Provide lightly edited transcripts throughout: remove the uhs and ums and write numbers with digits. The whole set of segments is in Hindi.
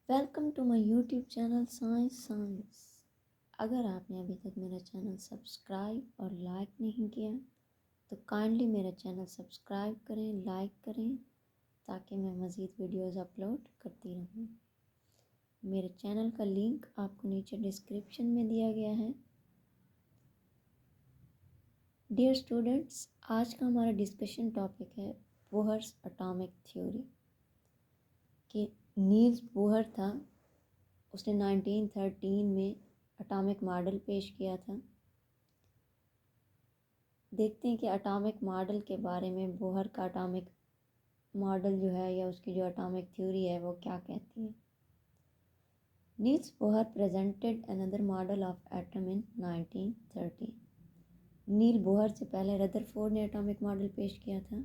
Welcome to my YouTube channel science. अगर आपने अभी तक मेरा चैनल सब्सक्राइब और लाइक नहीं किया तो काइंडली मेरा चैनल सब्सक्राइब करें, लाइक करें ताकि मैं मज़ीद वीडियोस अपलोड करती रहूँ। मेरे चैनल का लिंक आपको नीचे डिस्क्रिप्शन में दिया गया है। डियर स्टूडेंट्स, आज का हमारा डिस्कशन टॉपिक है बोहर्स एटॉमिक थ्योरी। कि नील्स बोहर था, उसने 1913 में एटॉमिक मॉडल पेश किया था। देखते हैं कि एटॉमिक मॉडल के बारे में बोहर का एटॉमिक मॉडल जो है या उसकी जो एटॉमिक थ्योरी है वो क्या कहती है। Niels Bohr presented another model of atom in 1913। Niels Bohr से पहले रदरफोर्ड ने एटॉमिक मॉडल पेश किया था।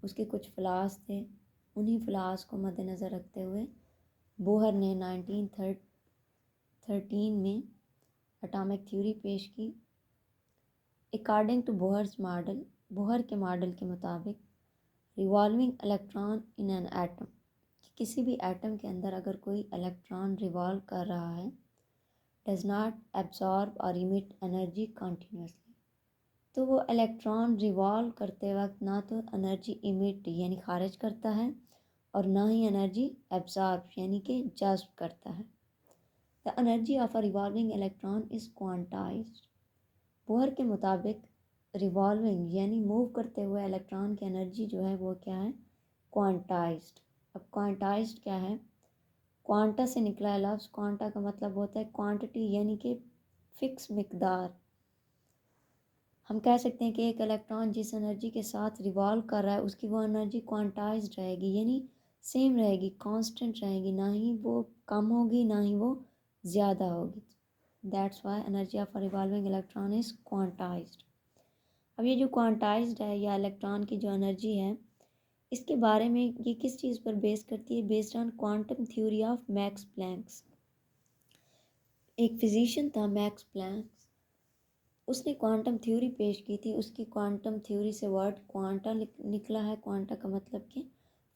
उसके कुछ फ्लॉज थे, उन्हीं फ्लॉज को मद्देनज़र रखते हुए बोहर ने 1913 में एटॉमिक थ्योरी पेश की। According to Bohr's model, Bohr के मॉडल के मुताबिक revolving electron in an atom, कि किसी भी एटम के अंदर अगर कोई इलेक्ट्रॉन रिवॉल्व कर रहा है, डज नॉट एब्जॉर्ब और इमिट एनर्जी कॉन्टीन्यूसली, तो वो इलेक्ट्रॉन रिवॉल्व करते वक्त ना तो एनर्जी इमिट यानी खारिज करता है और ना ही एनर्जी एब्जॉर्ब यानी कि जज्ब करता है। The energy of a revolving electron is quantized. Bohr के मुताबिक रिवॉल्विंग यानी मूव करते हुए इलेक्ट्रॉन की एनर्जी जो है वो क्या है, क्वांटाइज्ड। अब क्वांटाइज्ड क्या है, क्वांटा से निकला है लफ्ज़। क्वांटा का मतलब होता है क्वांटिटी यानी कि फिक्स मिकदार। हम कह सकते हैं कि एक इलेक्ट्रॉन जिस एनर्जी के साथ रिवॉल्व कर रहा है उसकी वो एनर्जी क्वांटाइज्ड रहेगी, यानी सेम रहेगी, कांस्टेंट रहेगी, ना ही वो कम होगी ना ही वो ज़्यादा होगी। That's why energy of a revolving electron is quantized. अब ये जो क्वांटाइज्ड है या इलेक्ट्रॉन की जो एनर्जी है, इसके बारे में ये किस चीज़ पर बेस करती है, based on quantum theory of Max Planck's. एक फिजिशियन था मैक्स प्लैंक्स, उसने क्वांटम थ्योरी पेश की थी। उसकी क्वांटम थ्योरी से वर्ड क्वांटा निकला है। क्वांटा का मतलब कि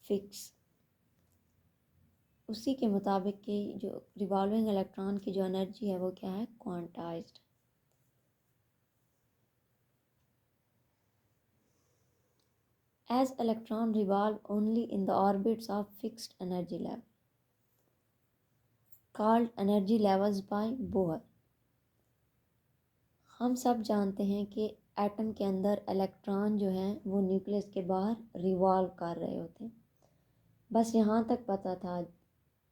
फिक्स। उसी के मुताबिक कि जो रिवॉल्विंग इलेक्ट्रॉन की जो एनर्जी है वो क्या है, quantized. As electron revolve only in the orbits of fixed energy level, called energy levels by Bohr। हम सब जानते हैं कि एटम के अंदर इलेक्ट्रॉन जो हैं वो न्यूक्लियस के बाहर रिवॉल्व कर रहे होते हैं। बस यहाँ तक पता था।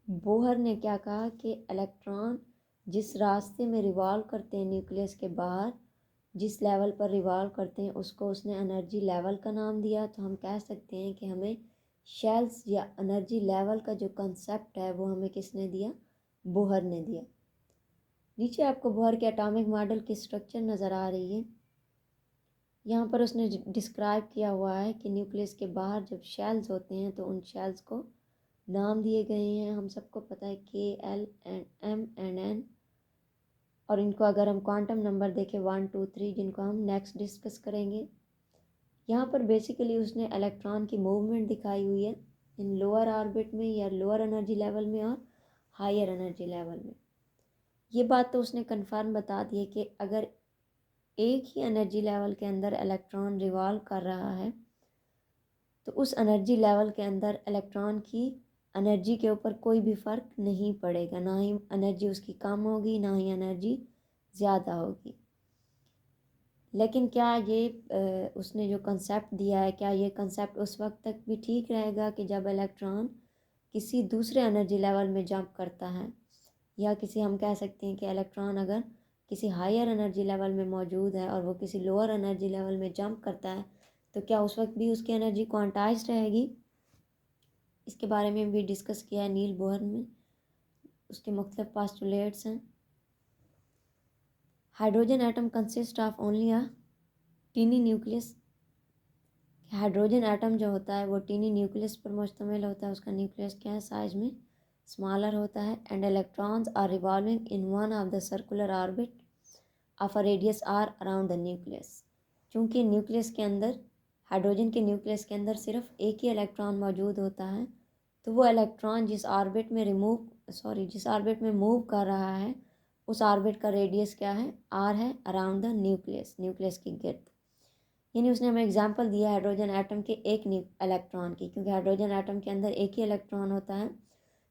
बोहर ने क्या कहा कि इलेक्ट्रॉन जिस रास्ते में रिवॉल्व करते हैं न्यूक्लियस के बाहर, जिस लेवल पर रिवॉल्व करते हैं, उसको उसने एनर्जी लेवल का नाम दिया। तो हम कह सकते हैं कि हमें शेल्स या एनर्जी लेवल का जो कंसेप्ट है वो हमें किसने दिया, बोहर ने दिया। नीचे आपको बोहर के एटॉमिक मॉडल की स्ट्रक्चर नज़र आ रही है। यहाँ पर उसने डिस्क्राइब किया हुआ है कि न्यूक्लियस के बाहर जब शेल्स होते हैं तो उन शेल्स को नाम दिए गए हैं। हम सबको पता है K, L and M and N, और इनको अगर हम क्वांटम नंबर देखें 1 2 3, जिनको हम नेक्स्ट डिस्कस करेंगे। यहाँ पर बेसिकली उसने इलेक्ट्रॉन की मूवमेंट दिखाई हुई है इन लोअर ऑर्बिट में या लोअर एनर्जी लेवल में और हायर एनर्जी लेवल में। ये बात तो उसने कंफर्म बता दी है कि अगर एक ही एनर्जी लेवल के अंदर इलेक्ट्रॉन रिवॉल्व कर रहा है तो उस एनर्जी लेवल के अंदर इलेक्ट्रॉन की एनर्जी के ऊपर कोई भी फ़र्क नहीं पड़ेगा, ना ही एनर्जी उसकी कम होगी ना ही एनर्जी ज़्यादा होगी। लेकिन क्या ये उसने जो कंसेप्ट दिया है, क्या ये कंसेप्ट उस वक्त तक भी ठीक रहेगा कि जब इलेक्ट्रॉन किसी दूसरे एनर्जी लेवल में जंप करता है, या किसी हम कह सकते हैं कि इलेक्ट्रॉन अगर किसी हायर एनर्जी लेवल में मौजूद है और वो किसी लोअर एनर्जी लेवल में जंप करता है तो क्या उस वक्त भी उसकी एनर्जी क्वांटाइज्ड रहेगी। इसके बारे में भी डिस्कस किया है नील बोहर में। उसके मुख्तलिफ पास्टुलेट्स हैं। Hydrogen atom consist of only a tiny nucleus. Hydrogen atom जो होता है वो टीनी न्यूक्लियस पर मुश्तमिल होता है। उसका न्यूक्लियस क्या है, साइज में स्मॉलर होता है। And electrons are revolving in one of the circular orbit of a radius R around the nucleus. चूँकि न्यूक्लियस के अंदर, हाइड्रोजन के न्यूक्लियस के अंदर सिर्फ एक ही इलेक्ट्रॉन मौजूद होता है, तो वो इलेक्ट्रॉन जिस ऑर्बिट में मूव कर रहा है उस ऑर्बिट का रेडियस क्या है, आर है, अराउंड द न्यूक्लियस की गिर्द। यानी उसने हमें एग्जांपल दिया हाइड्रोजन एटम के एक इलेक्ट्रॉन की, क्योंकि हाइड्रोजन एटम के अंदर एक ही इलेक्ट्रॉन होता है।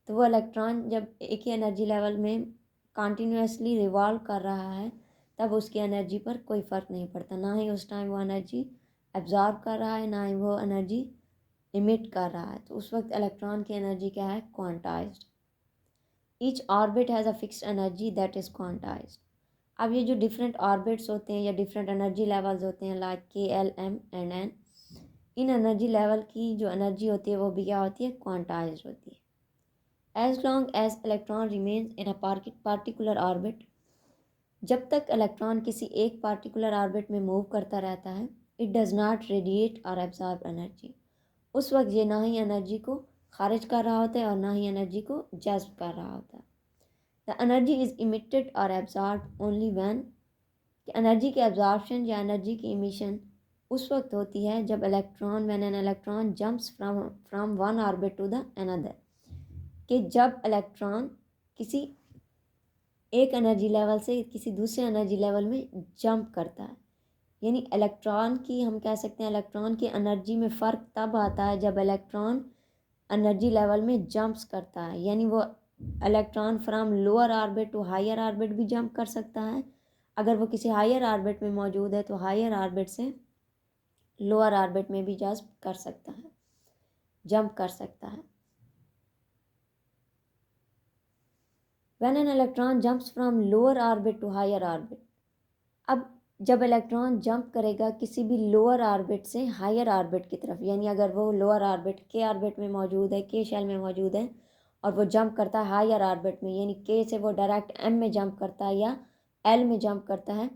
तो वो इलेक्ट्रॉन जब एक ही एनर्जी लेवल में कॉन्टीन्यूसली रिवॉल्व कर रहा है तब उसकी एनर्जी पर कोई फ़र्क नहीं पड़ता, ना ही उस टाइम वो एनर्जी एब्जॉर्ब कर रहा है, ना ही वो एनर्जी इमिट कर रहा है। तो उस वक्त इलेक्ट्रॉन की एनर्जी क्या है, quantized. Each orbit has a fixed energy that is quantized. अब ये जो डिफरेंट ऑर्बिट्स होते हैं या डिफरेंट एनर्जी लेवल्स होते हैं like K, L, M and N, in energy level की जो एनर्जी होती है वो भी क्या होती है, क्वांटाइज्ड होती है। As long as electron remains in a particular orbit, जब तक इलेक्ट्रॉन किसी एक पार्टिकुलर ऑर्बिट में मूव करता रहता है, इट डज़ नॉट रेडिएट और एब्जॉर्ब एनर्जी। उस वक्त ये ना ही एनर्जी को खारिज कर रहा होता है और ना ही एनर्जी को जज्ब कर रहा होता है। द एनर्जी इज़ इमिटेड और एब्जॉर्ब ओनली व्हेन, एनर्जी के एब्जॉर्प्शन या एनर्जी की इमिशन उस वक्त होती है जब when an electron jumps from one orbit to the another, कि जब इलेक्ट्रॉन किसी एक एनर्जी लेवल से किसी दूसरे एनर्जी लेवल में जंप करता है। यानी इलेक्ट्रॉन की, हम कह सकते हैं इलेक्ट्रॉन की एनर्जी में फ़र्क तब आता है जब इलेक्ट्रॉन एनर्जी लेवल में जंप्स करता है। यानी वो electron from lower orbit to higher orbit भी जंप कर सकता है। अगर वो किसी हायर ऑर्बिट में मौजूद है तो हायर ऑर्बिट से लोअर ऑर्बिट में भी जंप कर सकता है। When an electron jumps from lower orbit to higher orbit, अब जब इलेक्ट्रॉन जंप करेगा किसी भी लोअर ऑर्बिट से हायर ऑर्बिट की तरफ, यानी अगर वो लोअर ऑर्बिट के ऑर्बिट में मौजूद है, के शेल में मौजूद है, और वो जंप करता है हायर ऑर्बिट में, यानी के से वो डायरेक्ट एम में जंप करता है या एल में जंप करता है,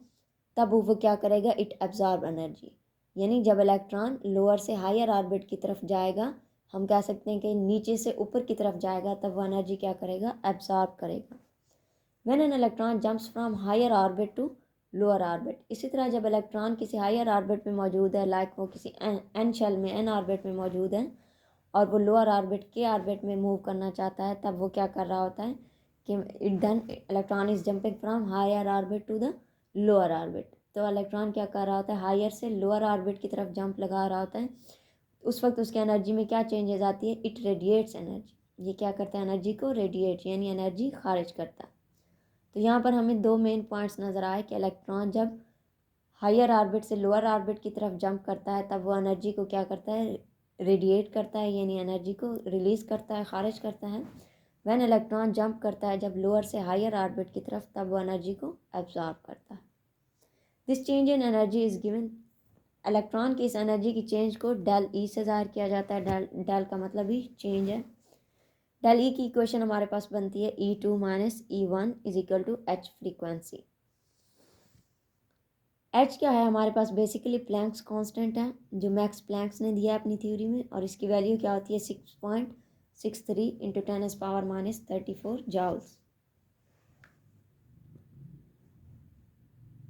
तब वो क्या करेगा, इट एब्जॉर्ब एनर्जी। यानी जब इलेक्ट्रॉन लोअर से हायर ऑर्बिट की तरफ जाएगा, हम कह सकते हैं कि नीचे से ऊपर की तरफ जाएगा, तब वो एनर्जी क्या करेगा, एब्जॉर्ब करेगा। When an electron jumps from higher orbit to lower orbit, इसी तरह जब इलेक्ट्रॉन किसी हायर ऑर्बिट में मौजूद है, लाइक वो किसी एन शेल में, एन ऑर्बिट में मौजूद है, और वो लोअर ऑर्बिट के ऑर्बिट में मूव करना चाहता है, तब वो क्या कर रहा होता है कि electron is jumping from higher orbit to the lower orbit. तो इलेक्ट्रॉन क्या कर रहा होता है, हायर से लोअर ऑर्बिट की तरफ जंप लगा रहा होता है। उस वक्त उसकी एनर्जी में क्या चेंजेस आती है, इट रेडिएट्स एनर्जी। ये क्या करता है, एनर्जी को रेडिएट यानी एनर्जी खारिज करता है। तो यहाँ पर हमें दो मेन पॉइंट्स नज़र आए कि इलेक्ट्रॉन जब हायर ऑर्बिट से लोअर ऑर्बिट की तरफ जंप करता है तब वो एनर्जी को क्या करता है, रेडिएट करता है, यानी एनर्जी को रिलीज़ करता है, खारिज करता है। व्हेन इलेक्ट्रॉन जंप करता है जब लोअर से हायर ऑर्बिट की तरफ, तब वो एनर्जी को एब्जॉर्ब करता है। This change in energy is given, electron की इस एनर्जी की चेंज को डेल ई से ज़ाहिर किया जाता है। डेल का मतलब ही चेंज है। डेल ई की इक्वेशन हमारे पास बनती है E2 minus E1 is equal to H frequency. H क्या है हमारे पास, बेसिकली प्लैंक्स कांस्टेंट है जो मैक्स प्लैंक्स ने दिया है अपनी थ्योरी में, और इसकी वैल्यू क्या होती है 6.63 इंटू 10⁻⁻34 जॉल्स।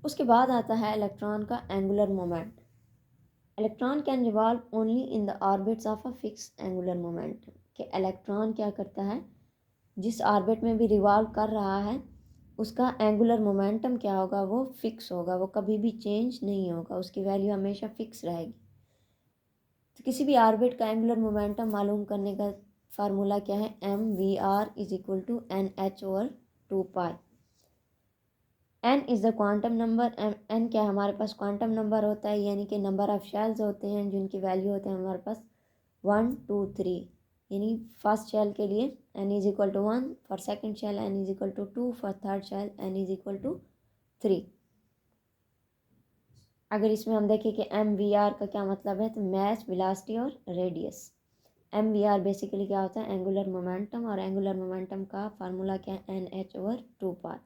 उसके बाद आता है इलेक्ट्रॉन का angular moment. Electron can revolve only in the orbits of a fix angular moment, कि इलेक्ट्रॉन क्या करता है, जिस ऑर्बिट में भी रिवॉल्व कर रहा है उसका एंगुलर मोमेंटम क्या होगा, वो फिक्स होगा, वो कभी भी चेंज नहीं होगा, उसकी वैल्यू हमेशा फिक्स रहेगी। तो किसी भी ऑर्बिट का एंगुलर मोमेंटम मालूम करने का फार्मूला क्या है, mvr is equal to NH/2π। n is the quantum number, n क्या है हमारे पास, क्वांटम नंबर होता है, यानी कि नंबर ऑफ शेल्स होते हैं जिनकी वैल्यू होते हैं हमारे पास 1 2 3। यानी फर्स्ट शेल के लिए n is equal to 1, for second shell n is equal to 2, for third shell n is equal to 3। अगर इसमें हम देखें कि mvr का क्या मतलब है, तो मास, वेलोसिटी और रेडियस। mvr बेसिकली क्या होता है, एंगुलर मोमेंटम, और एंगुलर मोमेंटम का फार्मूला क्या है, NH/2π।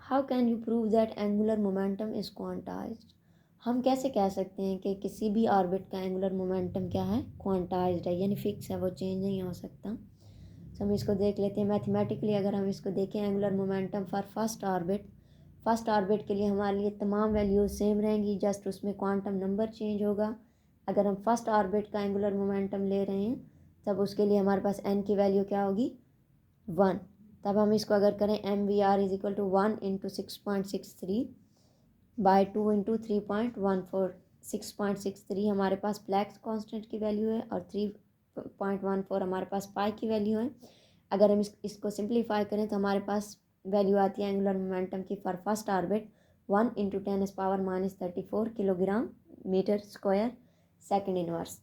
How can you prove that angular momentum is quantized. हम कैसे कह सकते हैं कि किसी भी ऑर्बिट का एंगुलर मोमेंटम क्या है, क्वांटाइज्ड है, यानी फिक्स है, वो चेंज नहीं हो सकता। तो हम इसको देख लेते हैं मैथमेटिकली। अगर हम इसको देखें, angular momentum for first orbit first orbit के लिए हमारे लिए तमाम वैल्यूज सेम रहेंगी, जस्ट उसमें क्वांटम नंबर चेंज होगा। अगर हम फर्स्ट ऑर्बिट का एंगुलर मोमेंटम ले रहे हैं तब उसके लिए हमारे पास n की वैल्यू क्या होगी 1। तब हम इसको अगर करें MVR is equal to 1 into 6.63 by 2 into 3.14। 6.63 हमारे पास प्लैंक्स कांस्टेंट की वैल्यू है और 3.14 हमारे पास पाई की वैल्यू है। अगर हम इसको सिंप्लीफाई करें तो हमारे पास वैल्यू आती है एंगुलर मोमेंटम की for first orbit 1 into 10⁻⁻34 kilogram metre square second inverse.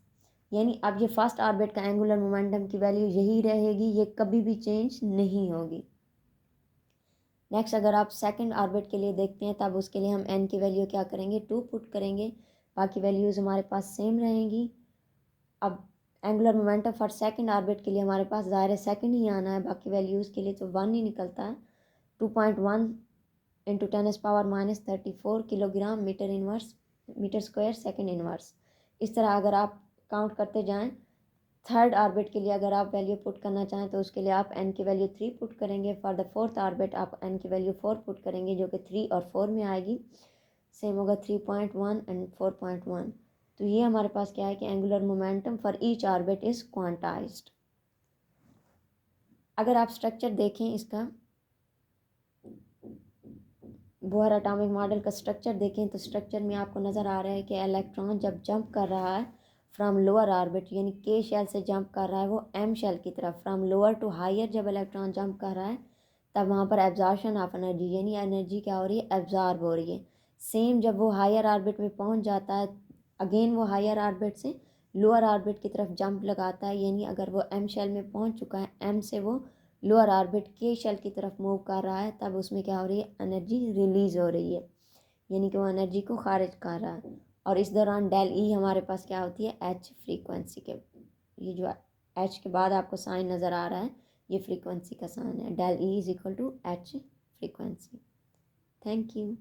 यानी अब ये फर्स्ट ऑर्बिट का एंगुलर मोमेंटम की वैल्यू यही रहेगी, ये कभी भी चेंज नहीं होगी। नेक्स्ट अगर आप सेकंड ऑर्बिट के लिए देखते हैं तब उसके लिए हम n की वैल्यू क्या करेंगे 2 पुट करेंगे, बाकी वैल्यूज़ हमारे पास सेम रहेंगी। अब angular momentum for second orbit के लिए हमारे पास ज़ाहिर सेकंड ही आना है, बाकी वैल्यूज़ के लिए तो 1 ही निकलता है। 2.1 into 10⁻⁻34 kilogram metre square second inverse. इस तरह अगर आप काउंट करते जाएं, थर्ड ऑर्बिट के लिए अगर आप वैल्यू पुट करना चाहें तो उसके लिए आप n की वैल्यू 3 पुट करेंगे। फॉर द फोर्थ ऑर्बिट आप n की वैल्यू 4 पुट करेंगे जो कि 3 और 4 में आएगी, सेम होगा 3.1 एंड 4.1। तो ये हमारे पास क्या है कि angular momentum for each orbit is quantized. अगर आप स्ट्रक्चर देखें इसका, बोहर एटॉमिक मॉडल का स्ट्रक्चर देखें तो स्ट्रक्चर में आपको नज़र आ रहा है कि इलेक्ट्रॉन जब जंप कर रहा है फ्रॉम लोअर ऑर्बिट यानी के शेल से जंप कर रहा है वो एम शेल की तरफ, फ्रॉम लोअर टू हायर जब इलेक्ट्रॉन जंप कर रहा है तब वहाँ पर एब्जॉर्शन ऑफ एनर्जी यानी एनर्जी क्या हो रही है एब्जॉर्ब हो रही है। सेम जब वो हायर ऑर्बिट में पहुँच जाता है अगेन वो हायर ऑर्बिट से लोअर ऑर्बिट की तरफ जंप लगाता है, यानी अगर वो एम शेल में पहुँच चुका है एम से वो लोअर ऑर्बिट के शेल की तरफ मूव कर रहा है तब उसमें क्या हो रही है एनर्जी रिलीज़ हो रही है, यानी कि वो एनर्जी को खारिज कर रहा है। और इस दौरान डेल ई हमारे पास क्या होती है एच फ्रीक्वेंसी के, ये जो एच के बाद आपको साइन नज़र आ रहा है ये फ्रीक्वेंसी का साइन है, del E is equal to H frequency. Thank you.